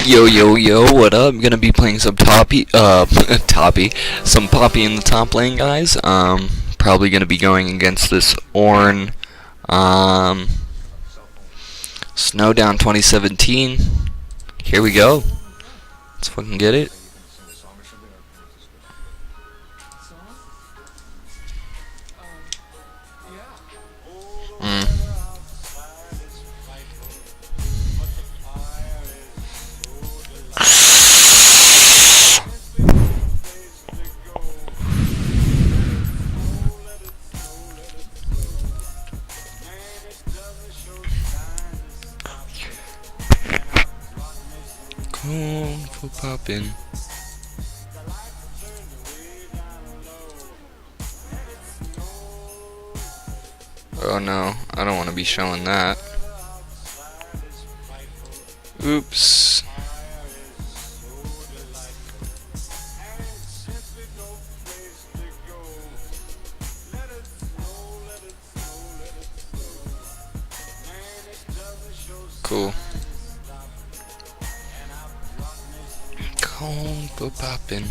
Yo yo yo, what up? I'm gonna be playing some some Poppy in the top lane, guys. Probably gonna be going against this Ornn, um, Snowdown 2017. Here we go. Let's fucking get it. Cool for poppin'. Oh no, I don't want to be showing that. Oops. Cool. Cold for poppin'.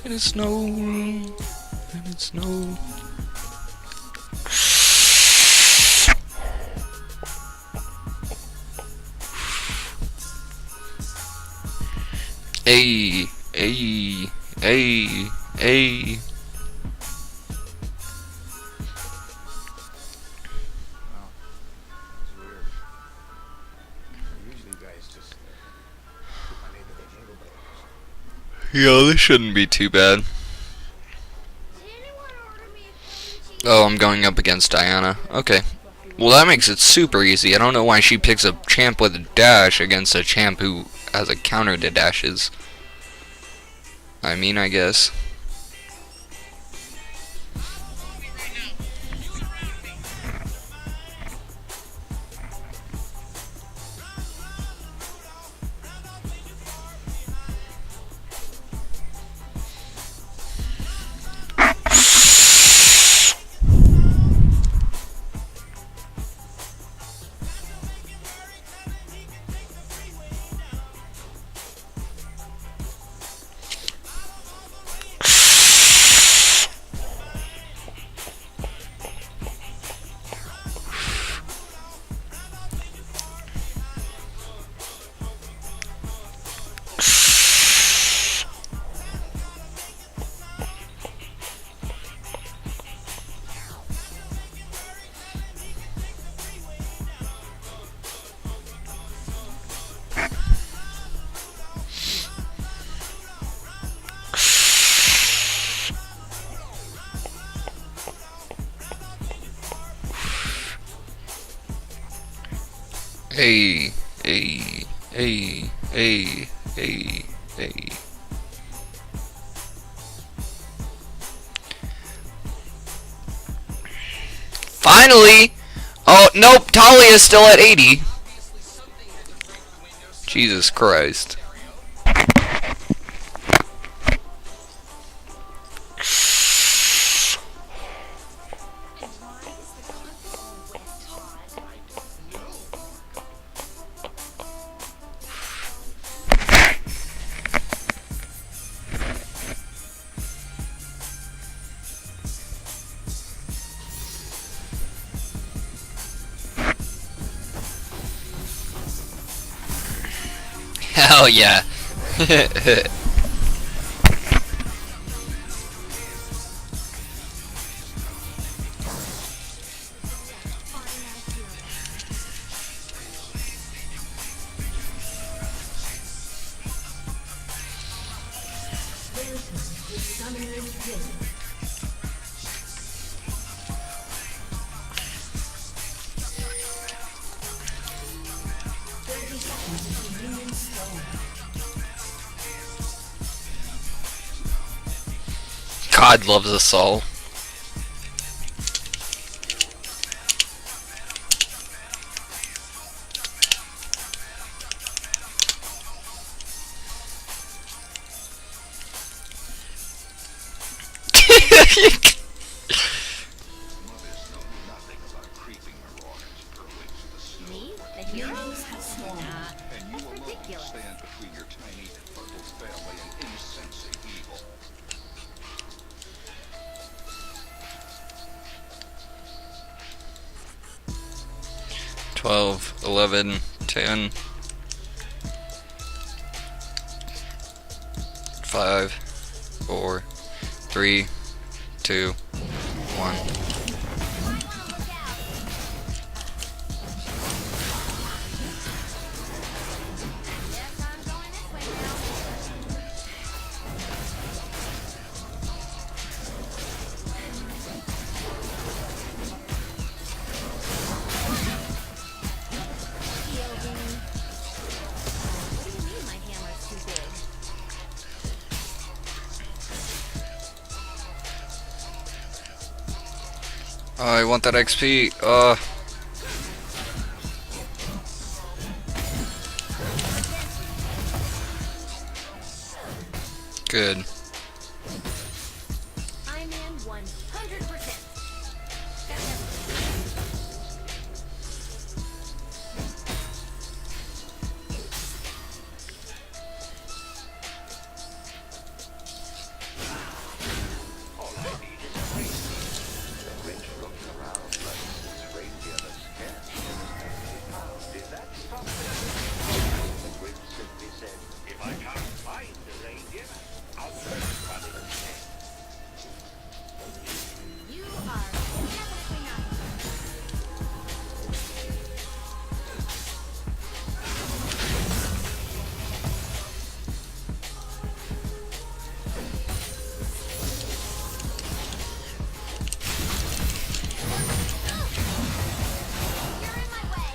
And it's snow. And it's snow. Hey, hey, hey, hey. Yeah, this shouldn't be too bad. Oh, I'm going up against Diana. Okay. Well, that makes it super easy. I don't know why she picks a champ with a dash against a champ who has a counter to dashes. I mean, I guess. Hey, hey, hey, hey, hey, hey. Finally! Oh, nope, Talia's still at 80. Jesus Christ. Hell yeah. God loves us all. 12, 11, 10, 5, 4, 3, 2, 1. Oh, I want that XP. Good. I'm in 100%. You are definitely not. You're in my way.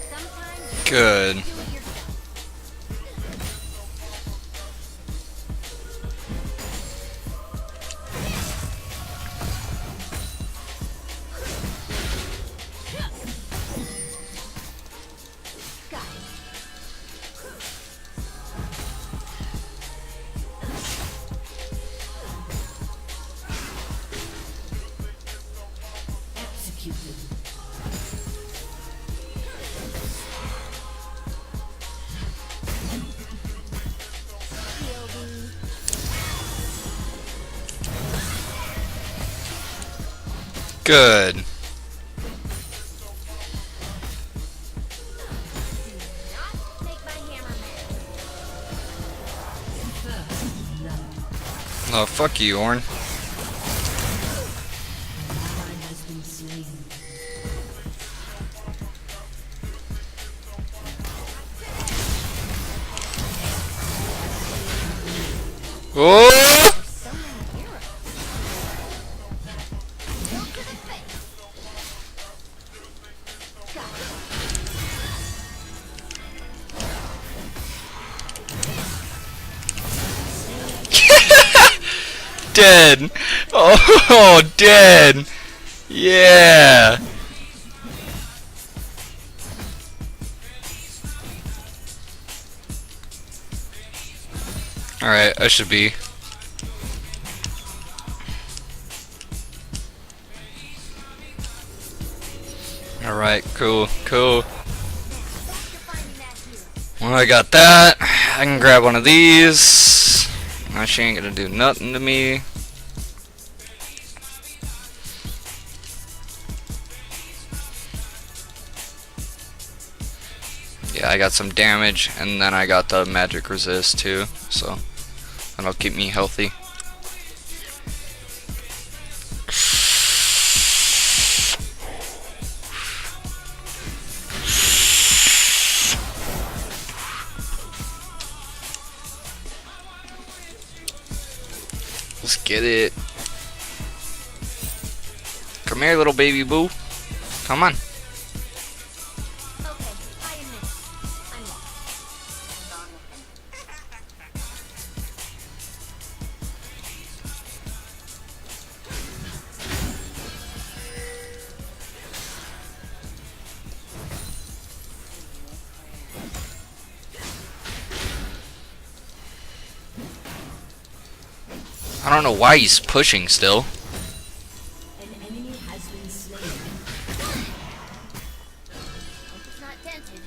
Sometimes you Good. do it yourself. Got it. Executed. Shielding. Good. Do not make my hammer mad. First blood. Oh, fuck you, Orn. An ally has been slain. Oh! So many heroes. Go to the face. Got it. Dead. Oh, dead. Yeah. Alright, I should be. Alright, cool, cool. Thanks for finding that here. Well, I got that. I can grab one of these. Now she ain't gonna do nothing to me. Yeah, I got some damage, and then I got the magic resist too, so that'll keep me healthy. Let's get it. Come here, little baby boo. Come on. Okay, I admit it. I'm lost. I don't know why he's pushing still. An enemy has been slain. Hope it's not dented.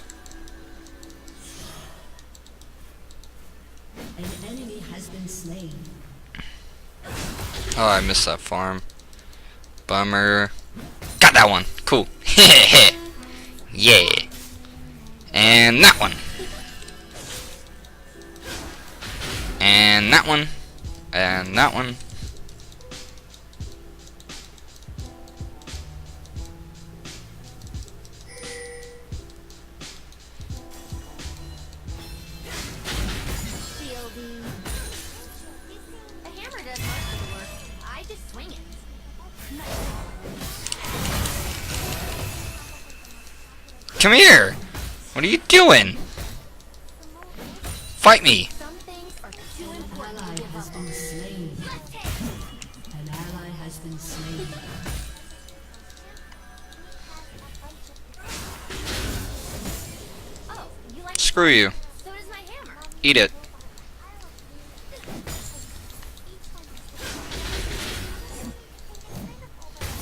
An enemy has been slain. Oh, I missed that farm. Bummer. Got that one. Cool. Yeah. And that one. And that one. And that one. Shielding. The hammer does most of the work. I just swing it. Come here. What are you doing? Fight me. Some things are too An important ally to give has up been on. slain. An ally has been slain. Oh, you like Screw you. so does my hammer. Eat it.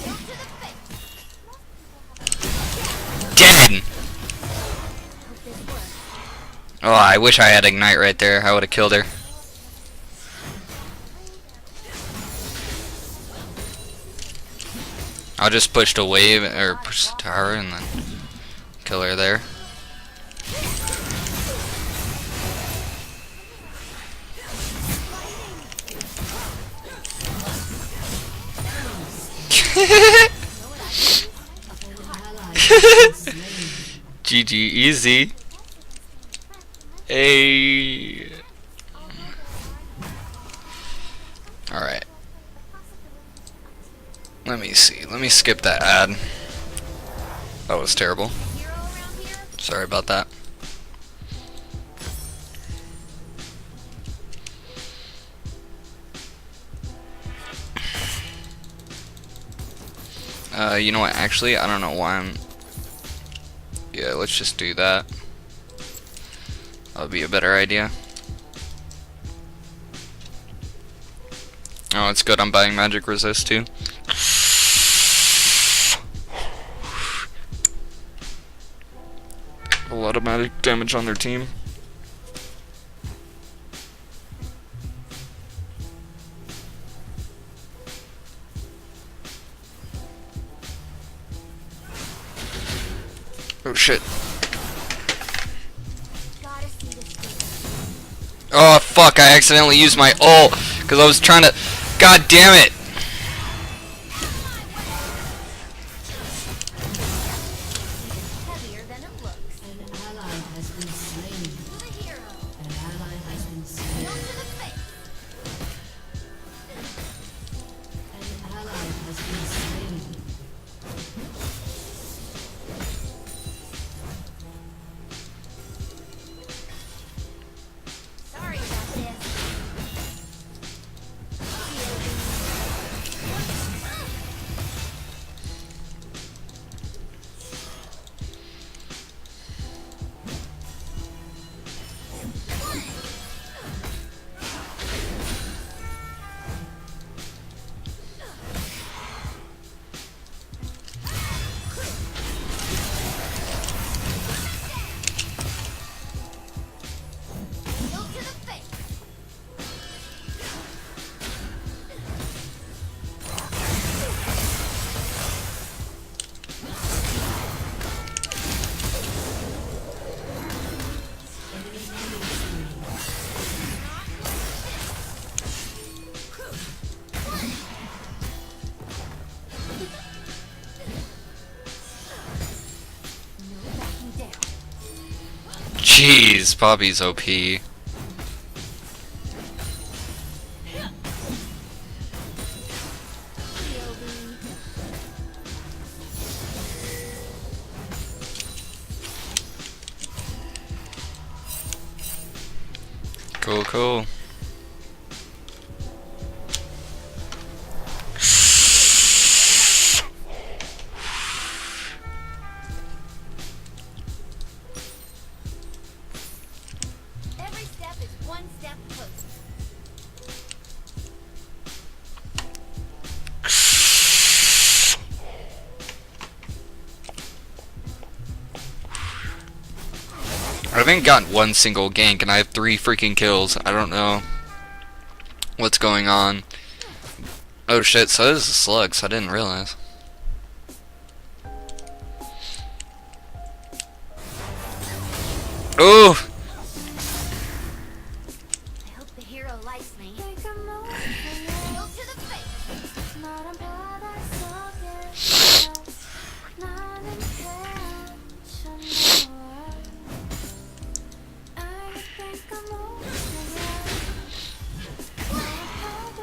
Go to the face. Dead. Hope this works. Oh, I wish I had Ignite right there. I would have killed her. I'll just push the wave, or push the tower, and then kill her there. GG, easy. Hey. Alright. Let me see. Let me skip that ad. That was terrible. Hero around here? Sorry about that. You know what? Actually, I don't know why I'm... Yeah, let's just do that. That would be a better idea. Oh, it's good. I'm buying magic resist too. A lot of magic damage on their team. Oh shit. Gotta see this through. Oh fuck, I accidentally used my ult because I was trying to... God damn it! Heavier than it looks. An ally has been slain. To the hero. An ally has been slain. Go to the face. An ally has been slain. Sorry about this. Go to the face. No backing down. Jeez, Poppy's OP. Shielding. Cool, cool. Every step is one step closer. I haven't gotten one single gank and I have 3 freaking kills. I don't know what's going on. Oh shit, so this is a slug, so I didn't realize. Oh! I hope the hero likes me. Heel to the face.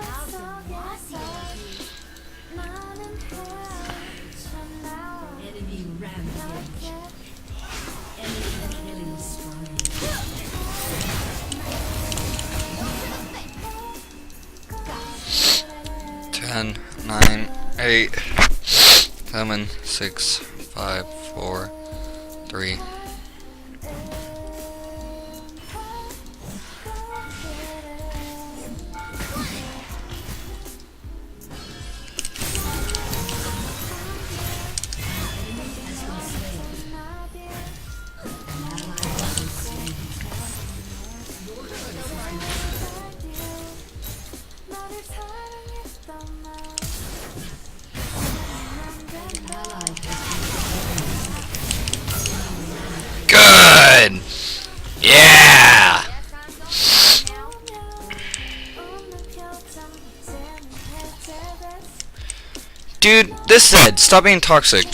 How's the mossy Enemy rampage. Enemy killing spree. 10, 9, 8, 7, 6, 5, 4, 3. Good! Yeah! Dude, this said, stop being toxic.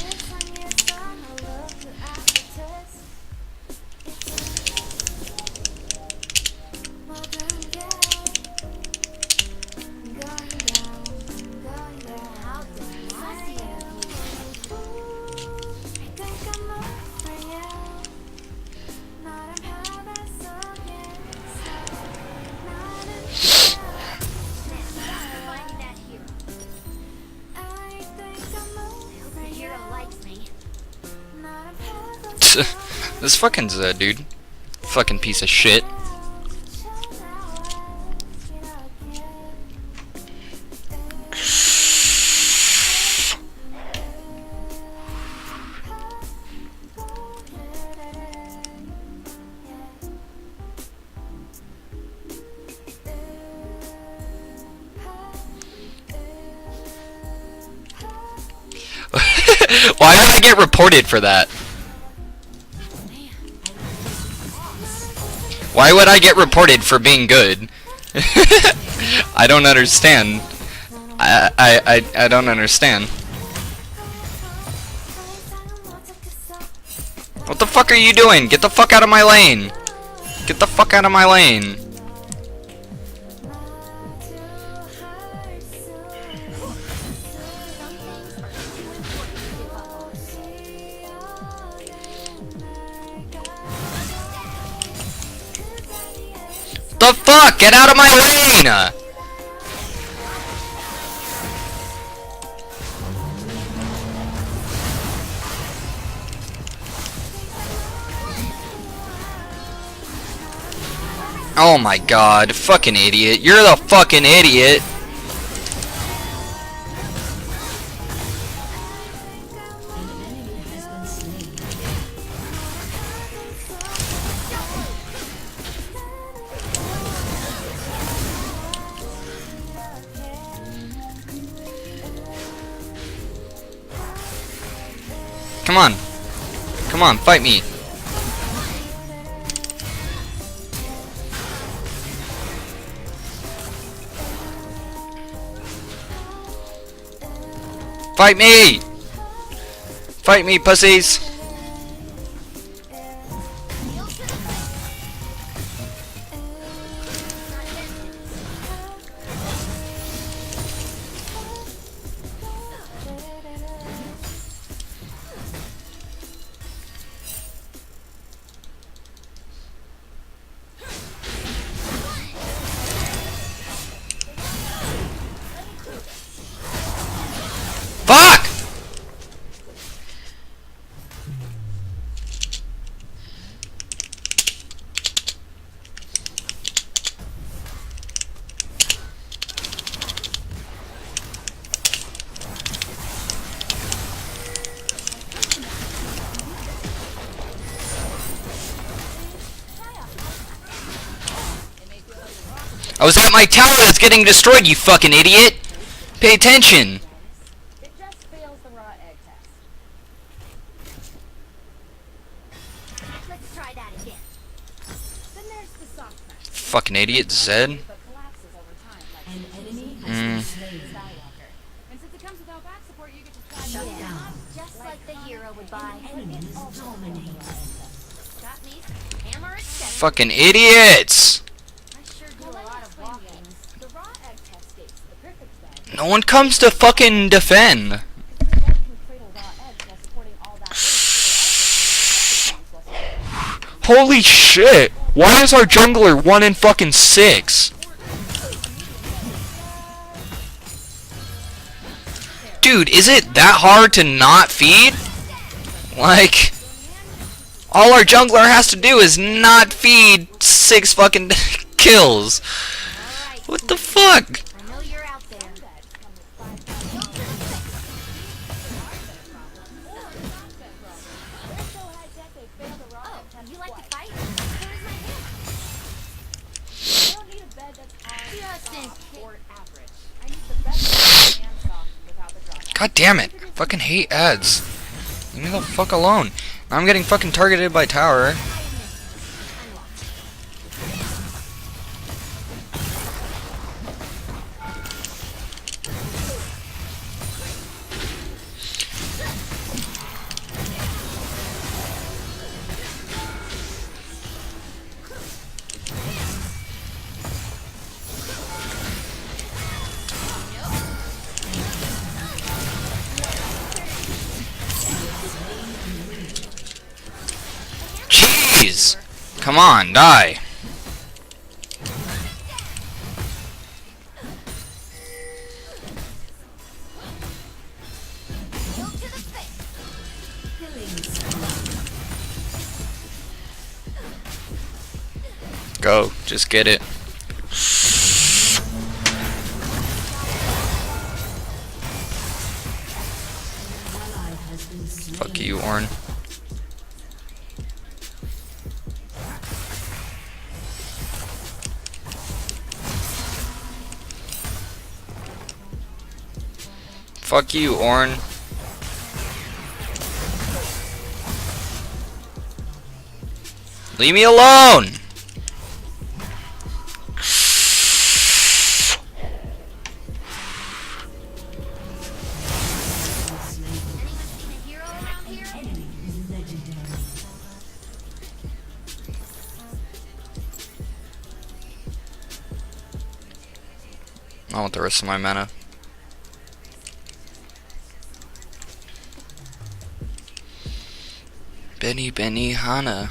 This fucking Zed, dude. Fucking piece of shit. Why did I get reported for that? Why would I get reported for being good? I don't understand. I don't understand. What the fuck are you doing? Get the fuck out of my lane! Get the fuck out of my lane! The fuck? Get out of my lane! Oh my god, fucking idiot. You're the fucking idiot. Come on. Come on, fight me. Fight me! Fight me, pussies! Fuck! I was at my tower that's getting destroyed, you fucking idiot! Pay attention! It just fails the raw egg test. Let's try that again. Fucking idiot, Zed. An enemy has Mm. been slain. And since it comes without back support, you get to try Shut it. down. Just like the hero would buy. Enemies dominate. Got me. Hammer accepted. Fucking idiots! I sure do a lot of walking. The raw egg test states the perfect bed. No one comes to fucking defend. The bed can cradle raw eggs while supporting all that. Holy shit! Why is our jungler 1 in fucking 6? Dude, is it that hard to not feed? Like, all our jungler has to do is not feed 6 fucking kills. What the fuck? I know you're out there. Oh, you like to fight? Where's my hand? I don't need a bed that's just in average. I need the best and soft without the drop. God damn it. Fucking hate ads. Leave me the fuck alone. I'm getting fucking targeted by tower. Jeez! Come on, die. Go, just get it. Ally has been slain. Fuck you, Orn. Fuck you, Orn. Leave me alone! Anyone seen a hero around here? Enemy legendary. I want the rest of my mana. Benny Hanna.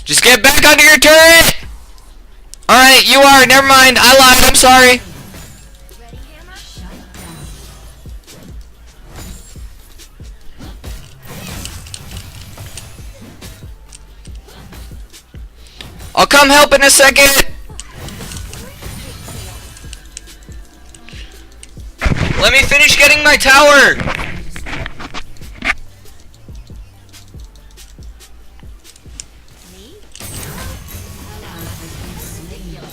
Just get back onto your turret! Alright, you are. Never mind. I lied. I'm sorry. Ready, Hammer? Shut down. I'll come help in a second. Let me finish getting my tower. Me? Ally has been slain.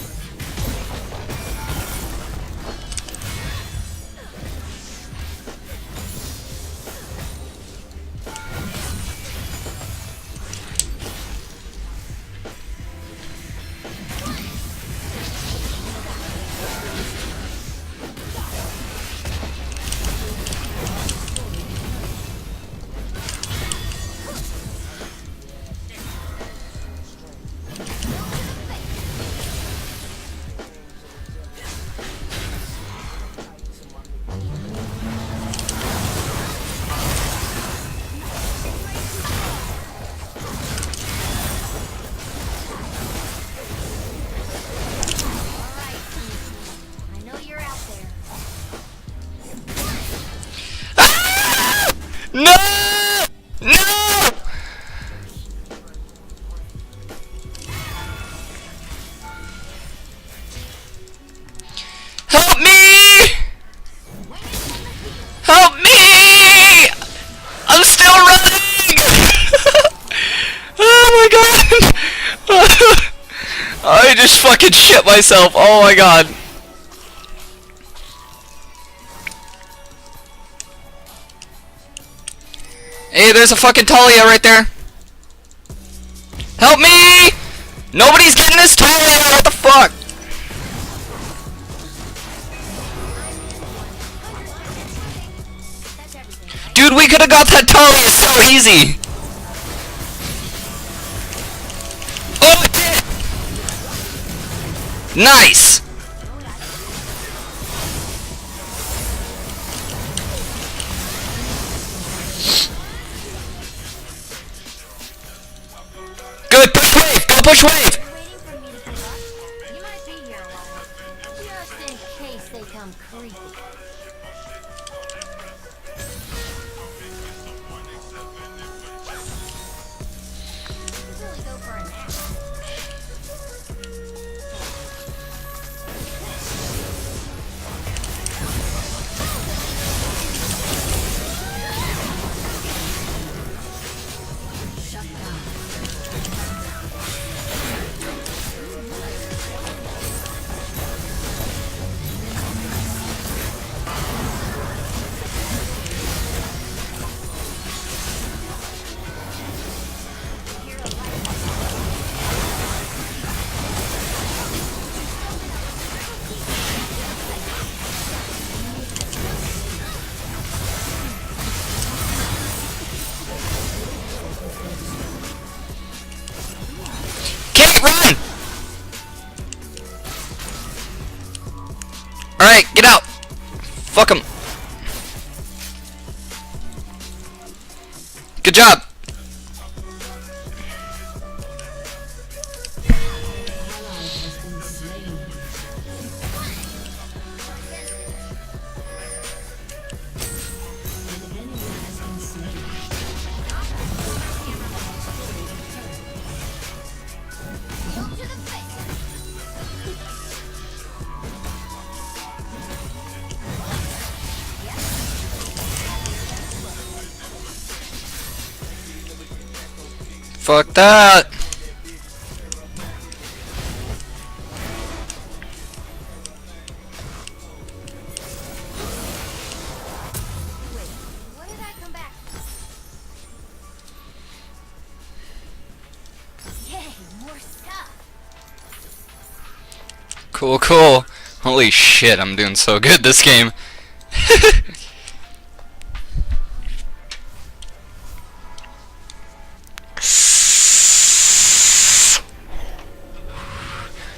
I know you're out there. No! No! Help me! Help me! I'm still running! Oh my god! I just fucking shit myself. Oh my god. Hey, there's a fucking Talia right there. Help me! Nobody's getting this Talia. What the fuck? Dude, we could have got that Talia so easy. Oh, it did. Nice. Good, push wave! Go push wave! They're waiting for me to give up. You might be here a while. Just in case they come creepy. Really go for a nap. Kate, run! Alright, get out! Fuck him. Good job! Fuck that! What did I come back? Yay, more stuff. Cool, cool. Holy shit, I'm doing so good this game.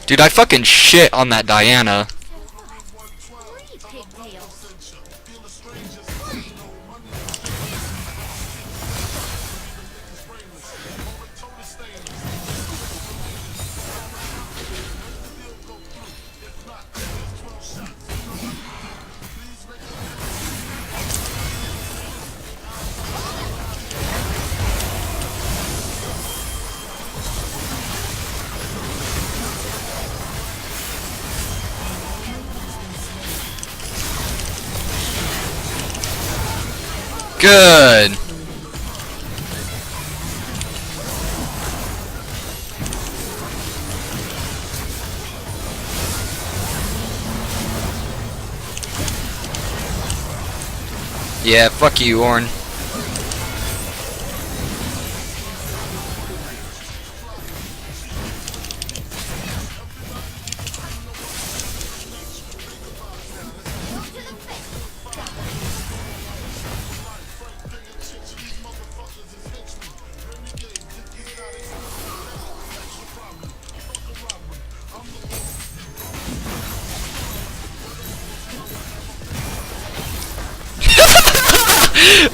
Dude, I fucking shit on that Diana. Three pigtails. Good. Yeah, fuck you, Orn.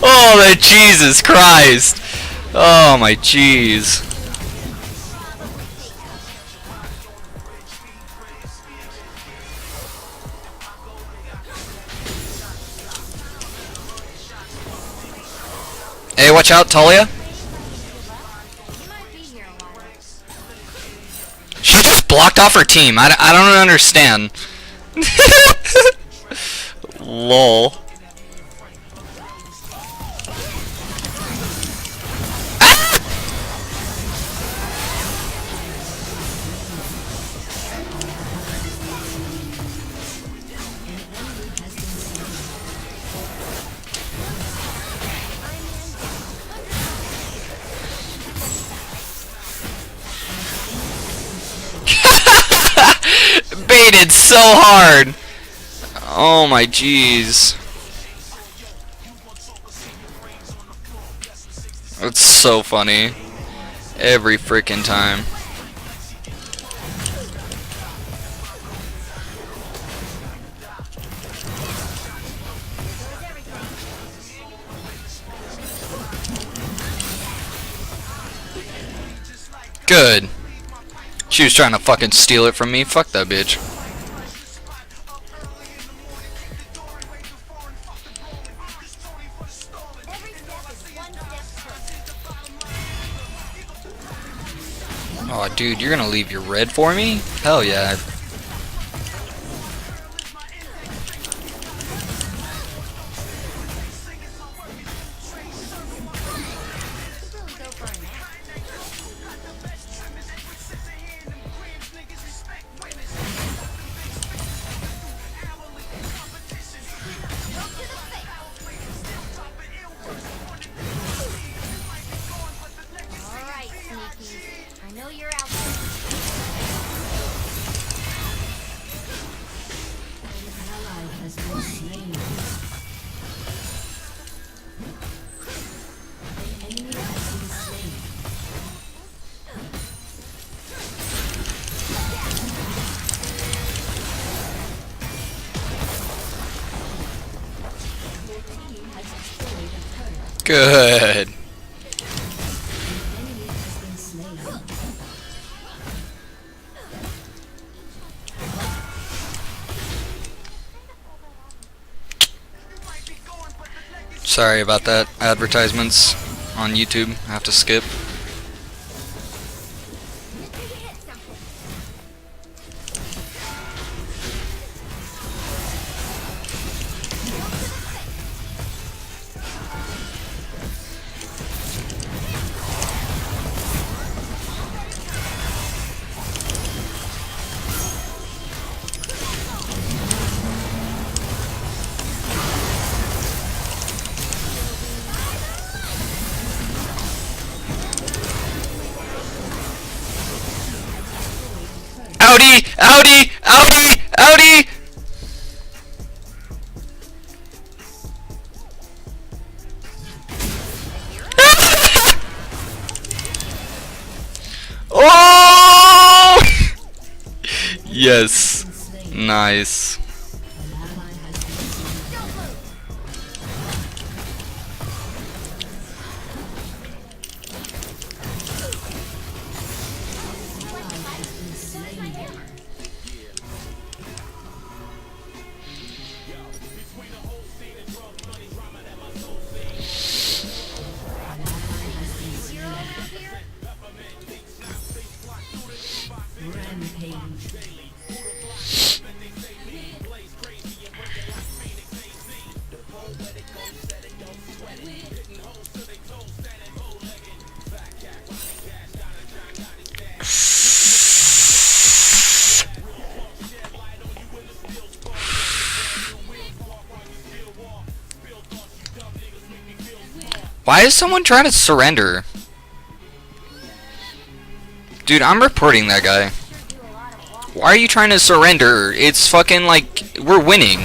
Oh, the Jesus Christ! Oh my jeez. Hey, watch out, Talia. You might be here a while. She just blocked off her team. I don't understand. Lol. so hard. Oh my jeez. It's so funny. Every freaking time. Good. She was trying to fucking steal it from me. Fuck that bitch. Every step is one step closer. Oh, dude, you're gonna leave your red for me? Hell yeah. Really go for a nap. Alright, sneakies. I know you're out there. An ally has been slain. An enemy has been slain. Your team has destroyed a turret. Good. An enemy has been slain. Sorry about that. Advertisements on YouTube. I have to skip. Audi! Audi! Audi! Audi! Oh! Yes. Nice. An ally has been slain. An ally has been slain. An ally has been slain. Rampage. Why is someone trying to surrender? Dude, I'm reporting that guy. Why are you trying to surrender? It's fucking like, we're winning.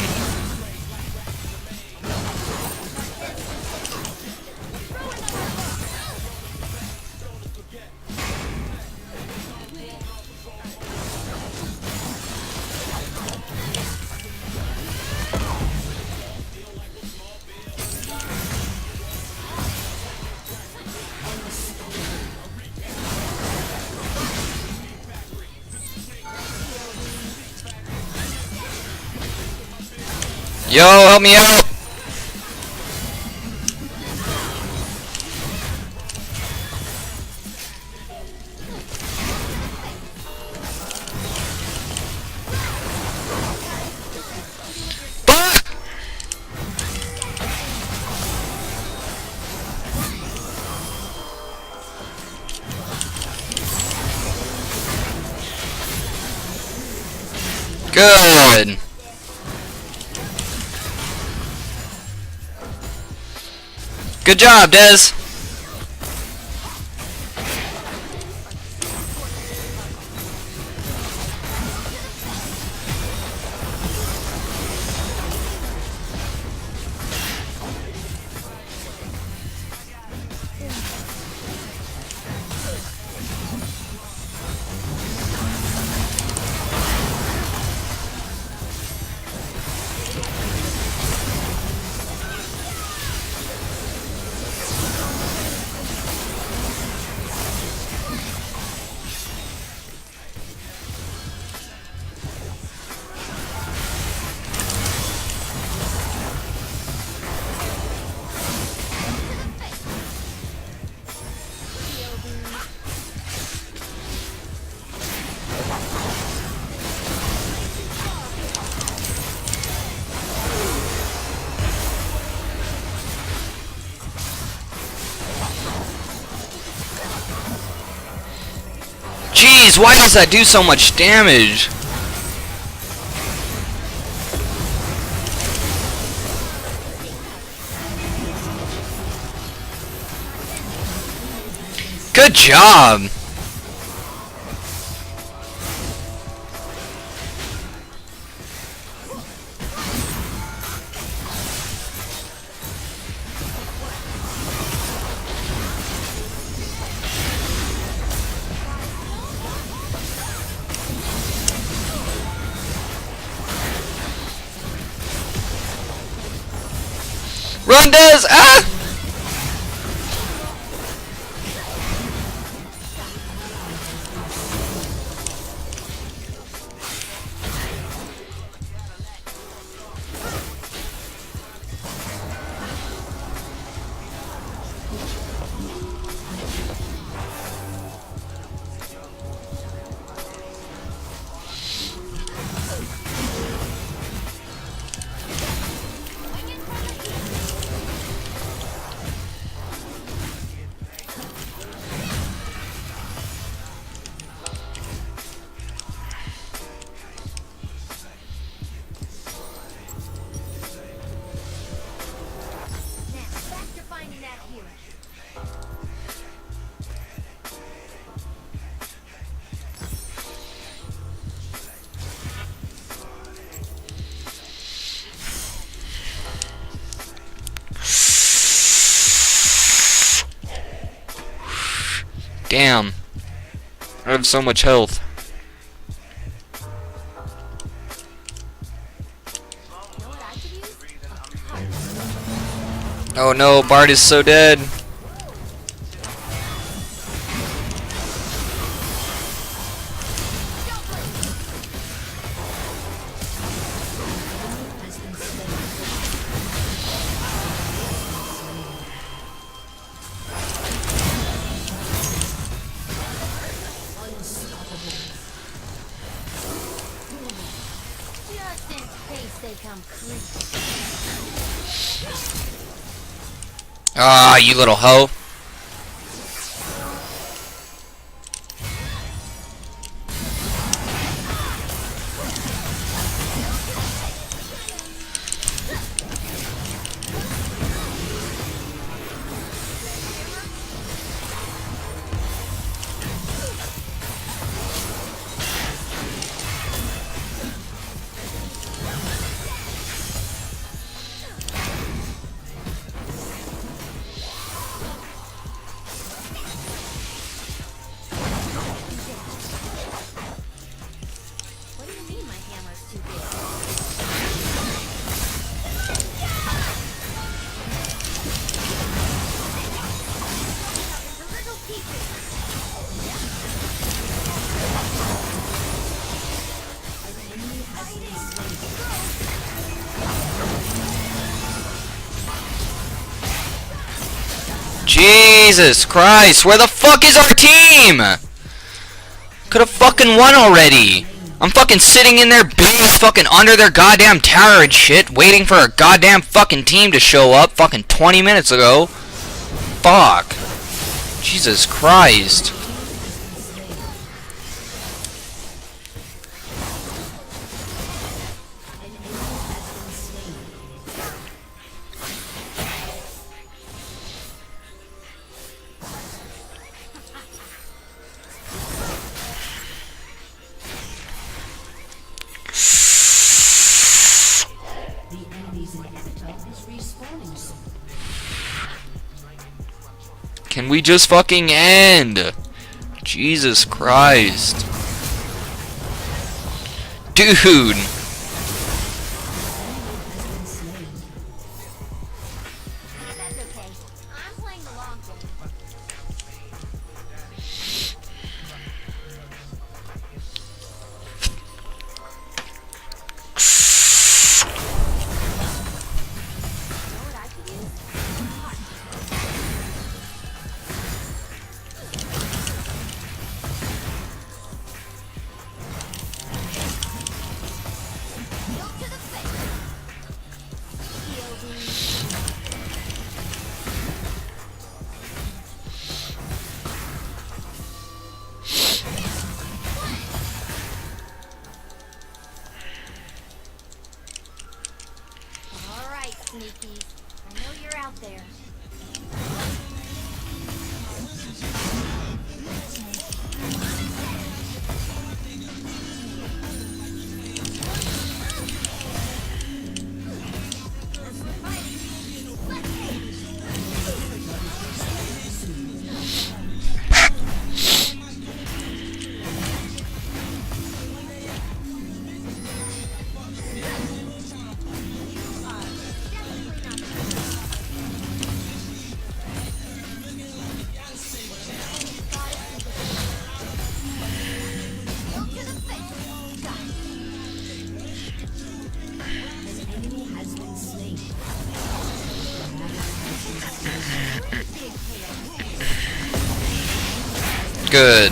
Yo, help me out! Ah! Good. Good job, Dez. why does that do so much damage? Good job! Run, Dez! Ah! Now, back to finding that hero. Damn. I have so much health. You know what I could use? Oh no, Bart is so dead. Just in case they come creeping. Ah, you little hoe. What do you mean my hammer's too big? Into little pieces. Jesus Christ, where the fuck is our team? Could have fucking won already. I'm fucking sitting in their base, fucking under their goddamn tower and shit, waiting for a goddamn fucking team to show up fucking 20 minutes ago. Fuck. Jesus Christ. The enemy's inhibitor is respawning soon. Can we just fucking end? Jesus Christ. Dude. That's okay. I'm playing the long game. You know what I could use? Go to the face. out there. Good.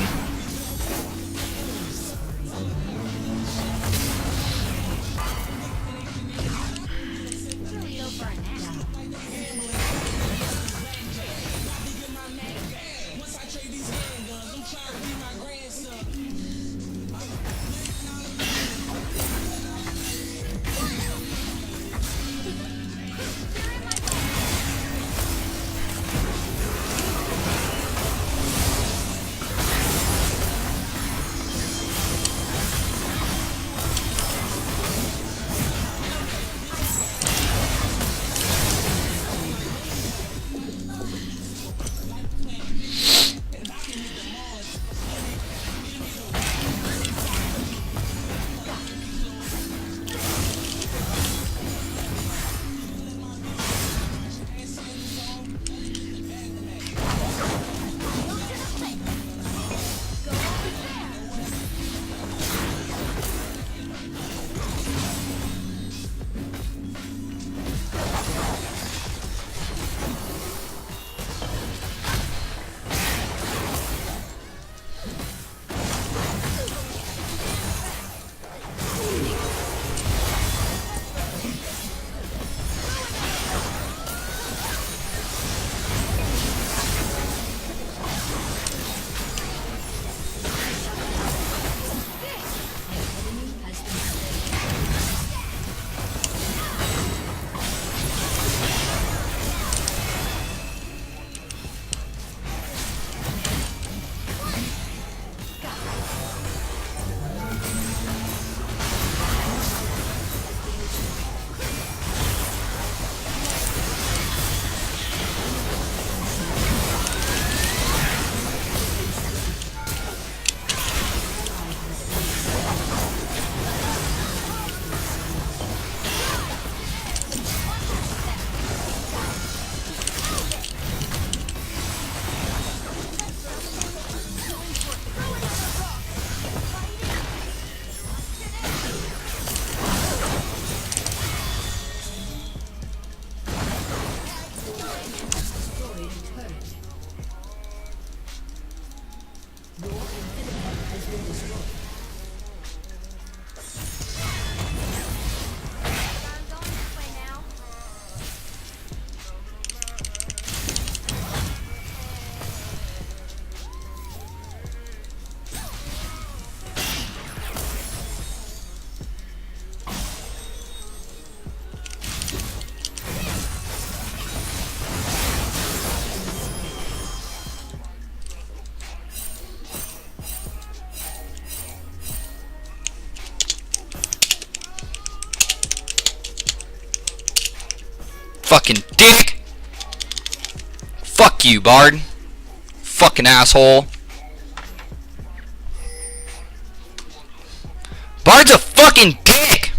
Fucking dick! Fuck you, Bard. Fucking asshole. Bard's a fucking dick!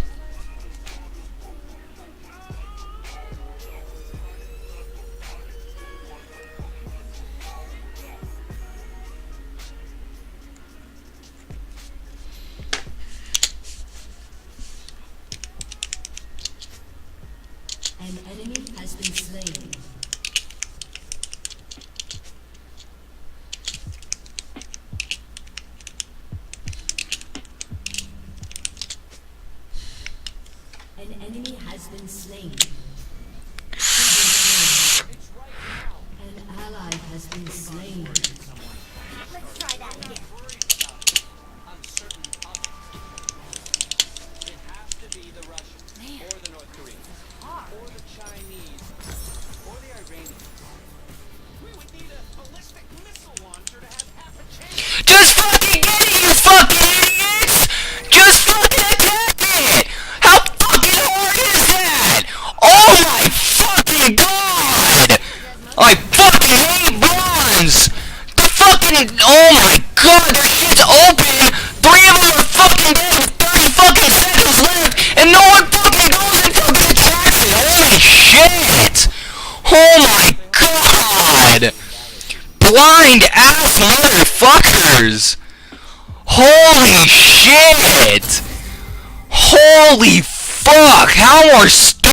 An enemy has been slain. An enemy has been slain. An ally has been slain. Let's try that again. Man, or the North Koreans, or the Chinese, or the shit! Oh my god! Blind ass motherfuckers! Holy shit! Holy fuck! How more